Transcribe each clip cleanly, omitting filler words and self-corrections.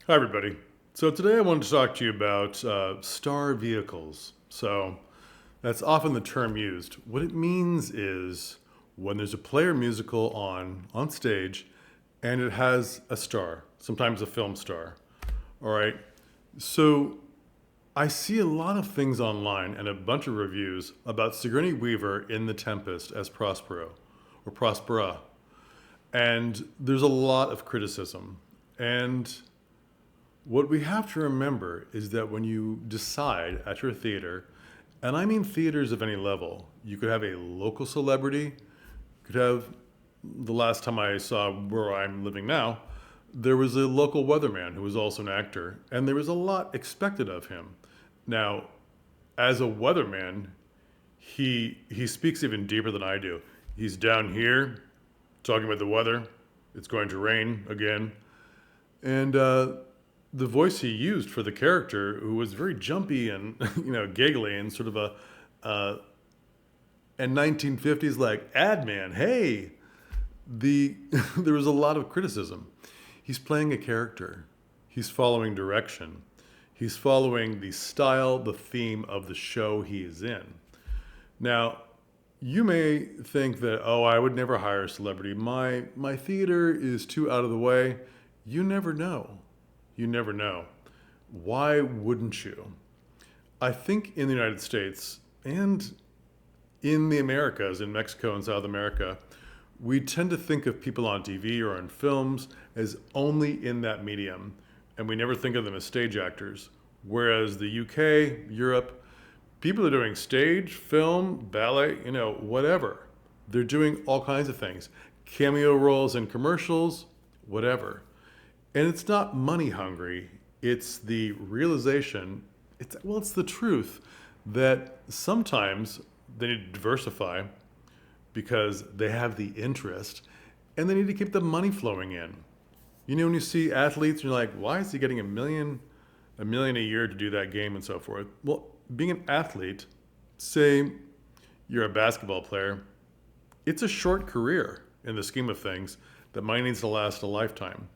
Hi, everybody. So, today I wanted to talk to you about star vehicles. That's often the term used. What it means is when there's a play or musical on stage and it has a star, sometimes a film star. All right. So, I see a lot of things online and a bunch of reviews about Sigourney Weaver in The Tempest as Prospero or Prospera. And there's a lot of criticism. And what we have to remember is that when you decide at your theater, and I mean theaters of any level, you could have a local celebrity, you could have, the last time I saw where I'm living now, there was a local weatherman who was also an actor, and there was a lot expected of him. Now, as a weatherman, he speaks even deeper than I do. He's down here talking about the weather. It's going to rain again. And the voice he used for the character, who was very jumpy and giggly and sort of a and 1950s like ad man. Hey, the there was a lot of criticism. He's playing a character. He's following direction. He's following the style, the theme of the show he is in. Now, you may think that, oh, I would never hire a celebrity. My theater is too out of the way. You never know. You never know. Why wouldn't you? I think in the United States and in the Americas, in Mexico and South America, we tend to think of people on TV or in films as only in that medium, and we never think of them as stage actors. Whereas the UK, Europe, people are doing stage, film, ballet, whatever. They're doing all kinds of things. Cameo roles in commercials, whatever. And it's not money hungry. It's the realization, it's the truth that sometimes they need to diversify because they have the interest and they need to keep the money flowing in. When you see athletes, you're like, why is he getting a million a year to do that game and so forth? Well, being an athlete, say you're a basketball player, it's a short career in the scheme of things that money needs to last a lifetime.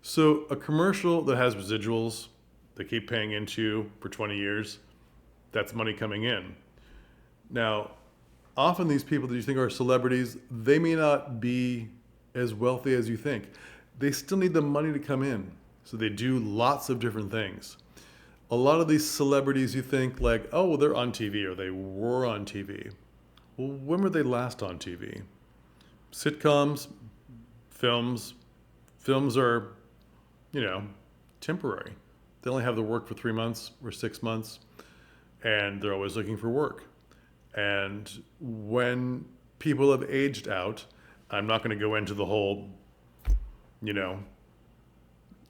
So a commercial that has residuals, they keep paying into for 20 years, that's money coming in. Now, often these people that you think are celebrities, they may not be as wealthy as you think. They still need the money to come in. So they do lots of different things. A lot of these celebrities you think like, oh, well, they're on TV or they were on TV. Well, when were they last on TV? Sitcoms, films. Films are temporary. They only have the work for 3 months or 6 months, and they're always looking for work. And when people have aged out, I'm not going to go into the whole,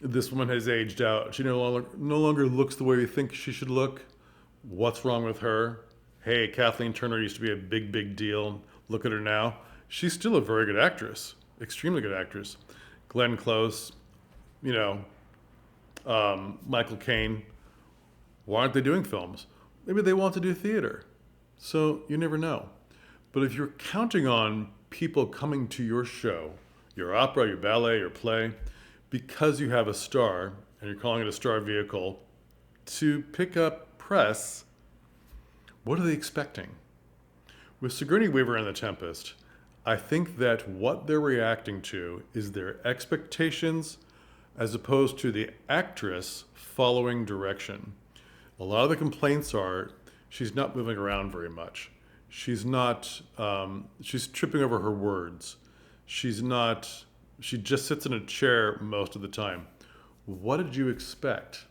this woman has aged out. She no longer looks the way we think she should look. What's wrong with her? Hey, Kathleen Turner used to be a big, big deal. Look at her now. She's still a very good actress, extremely good actress. Glenn Close, Michael Caine. Why aren't they doing films? Maybe they want to do theater. So you never know. But if you're counting on people coming to your show, your opera, your ballet, your play, because you have a star and you're calling it a star vehicle, to pick up press, what are they expecting? With Sigourney Weaver and The Tempest, I think that what they're reacting to is their expectations as opposed to the actress following direction. A lot of the complaints are she's not moving around very much. She's tripping over her words. She just sits in a chair most of the time. What did you expect?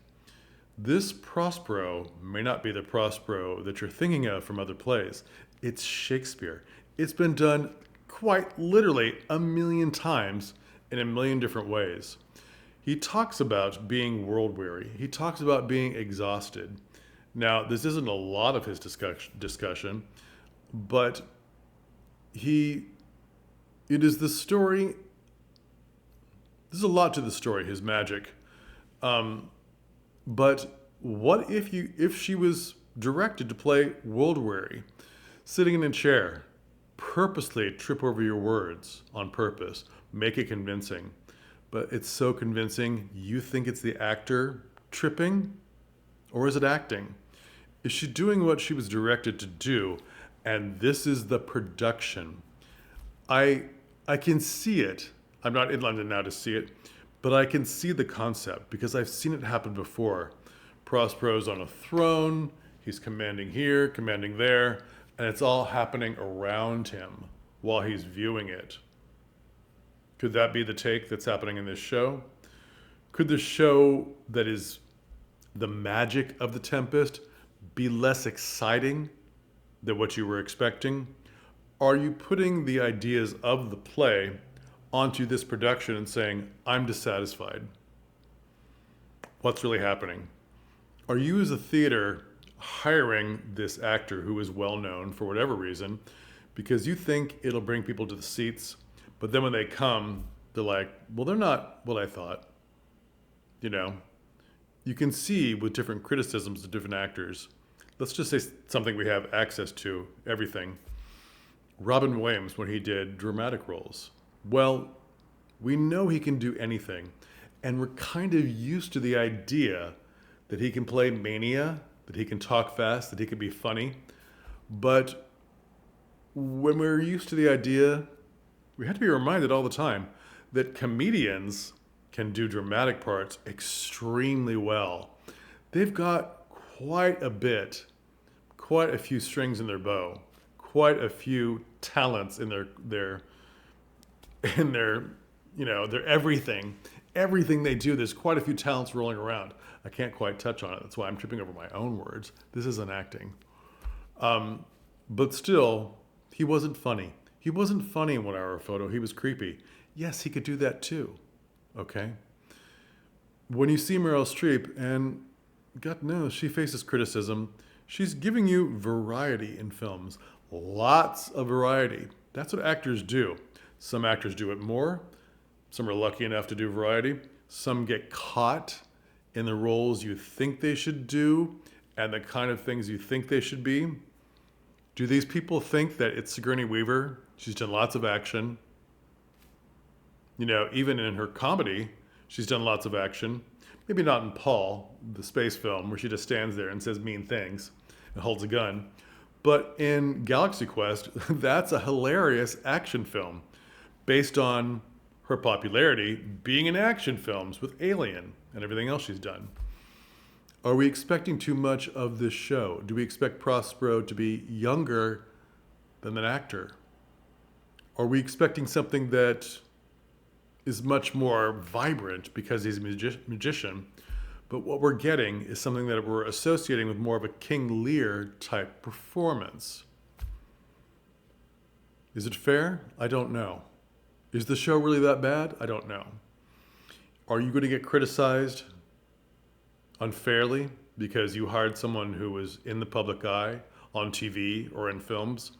This Prospero may not be the Prospero that you're thinking of from other plays. It's Shakespeare. It's been done quite literally a million times in a million different ways. He talks about being world weary. He talks about being exhausted. Now, this isn't a lot of his discussion, but it is the story. There's a lot to the story, his magic. But what if she was directed to play world weary, sitting in a chair, purposely trip over your words on purpose, make it convincing. but it's so convincing. You think it's the actor tripping, or is it acting? Is she doing what she was directed to do? And this is the production. I I can see it. I'm not in London now to see it, but I can see the concept because I've seen it happen before. Prospero's on a throne, he's commanding here, commanding there, and it's all happening around him while he's viewing it. Could that be the take that's happening in this show? Could the show that is the magic of the Tempest be less exciting than what you were expecting? Are you putting the ideas of the play onto this production and saying, I'm dissatisfied? What's really happening? Are you as a theater hiring this actor who is well known for whatever reason because you think it'll bring people to the seats, but then when they come, they're like, well, they're not what I thought. You know, you can see with different criticisms of different actors. Let's just say something we have access to, everything. Robin Williams, when he did dramatic roles. Well, we know he can do anything. And we're kind of used to the idea that he can play mania, that he can talk fast, that he can be funny. But when we're used to the idea, we have to be reminded all the time that comedians can do dramatic parts extremely well. They've got quite a few strings in their bow, quite a few talents in their everything. Everything they do, there's quite a few talents rolling around. I can't quite touch on it. That's why I'm tripping over my own words. This isn't acting. But still, he wasn't funny. He wasn't funny in 1 Hour Photo. He was creepy. Yes, he could do that too. Okay? When you see Meryl Streep, and God knows she faces criticism, she's giving you variety in films. Lots of variety. That's what actors do. Some actors do it more. Some are lucky enough to do variety. Some get caught in the roles you think they should do and the kind of things you think they should be. Do these people think that it's Sigourney Weaver? She's done lots of action. You know, even in her comedy, she's done lots of action. Maybe not in Paul, the space film, where she just stands there and says mean things and holds a gun. But in Galaxy Quest, that's a hilarious action film based on her popularity being in action films with Alien and everything else she's done. Are we expecting too much of this show? Do we expect Prospero to be younger than an actor? Are we expecting something that is much more vibrant because he's a magician? But what we're getting is something that we're associating with more of a King Lear type performance. Is it fair? I don't know. Is the show really that bad? I don't know. Are you going to get criticized unfairly because you hired someone who was in the public eye on TV or in films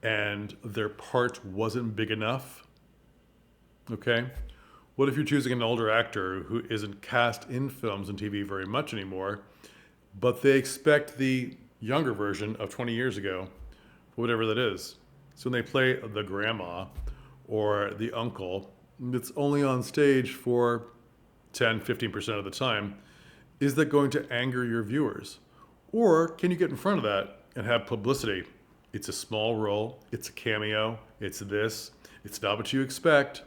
and their part wasn't big enough? Okay. What if you're choosing an older actor who isn't cast in films and TV very much anymore, but they expect the younger version of 20 years ago, whatever that is? So when they play the grandma or the uncle, it's only on stage for 10, 15% of the time. Is that going to anger your viewers? Or can you get in front of that and have publicity? It's a small role, it's a cameo, it's this, it's not what you expect.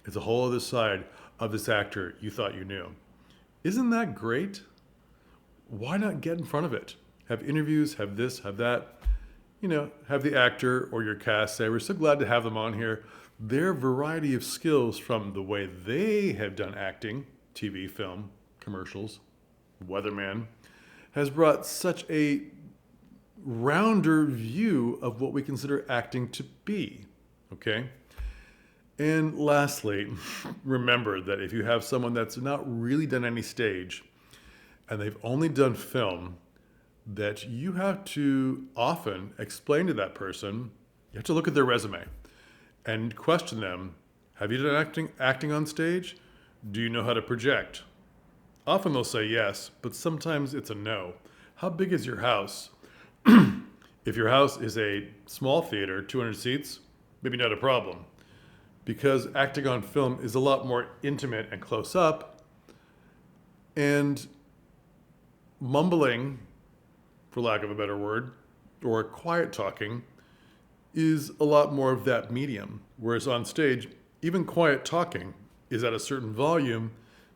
It's a whole other side of this actor you thought you knew. Isn't that great? Why not get in front of it? Have interviews, have this, have that. You know, have the actor or your cast say, we're so glad to have them on here. Their variety of skills from the way they have done acting, TV, film, commercials, weatherman, has brought such a rounder view of what we consider acting to be. Okay? And lastly, remember that if you have someone that's not really done any stage and they've only done film, that you have to often explain to that person, you have to look at their resume and question them. Have you done acting on stage? Do you know how to project? Often they'll say yes, but sometimes it's a no. How big is your house? If your house is a small theater, 200 seats, maybe not a problem. because acting on film is a lot more intimate and close up, and mumbling, for lack of a better word, or quiet talking is a lot more of that medium. Whereas on stage, even quiet talking is at a certain volume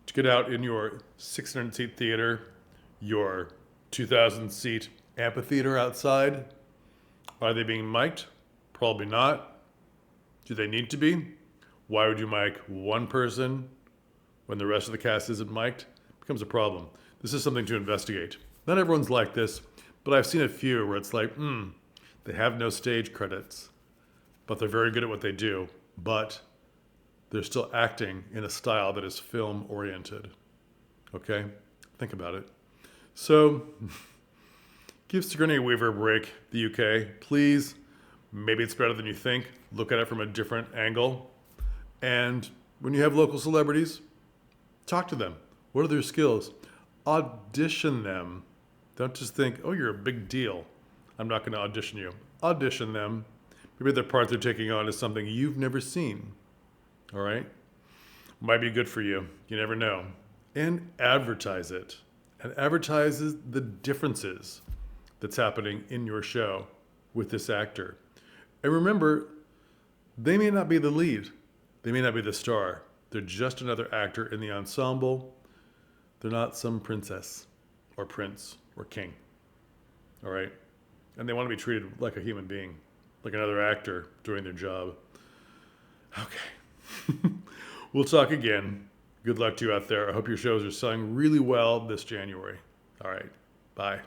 to get out in your 600 seat theater, your 2,000 seat amphitheater outside. Are they being mic'd? Probably not. Do they need to be? Why would you mic one person when the rest of the cast isn't mic'd? It becomes a problem. This is something to investigate. Not everyone's like this, but I've seen a few where it's like, they have no stage credits, but they're very good at what they do, but they're still acting in a style that is film oriented. Okay? Think about it. So, give Sigourney Weaver a break, the UK. Please, maybe it's better than you think. Look at it from a different angle. And when you have local celebrities, talk to them. What are their skills? Audition them. Don't just think, oh, you're a big deal. I'm not going to audition you. Audition them. Maybe the part they're taking on is something you've never seen. All right? Might be good for you. You never know. And advertise it. And advertises the differences that's happening in your show with this actor. And remember, they may not be the lead. They may not be the star. They're just another actor in the ensemble. They're not some princess or prince or king. All right? And they want to be treated like a human being, like another actor doing their job. Okay. We'll talk again. Good luck to you out there. I hope your shows are selling really well this January. All right. Bye.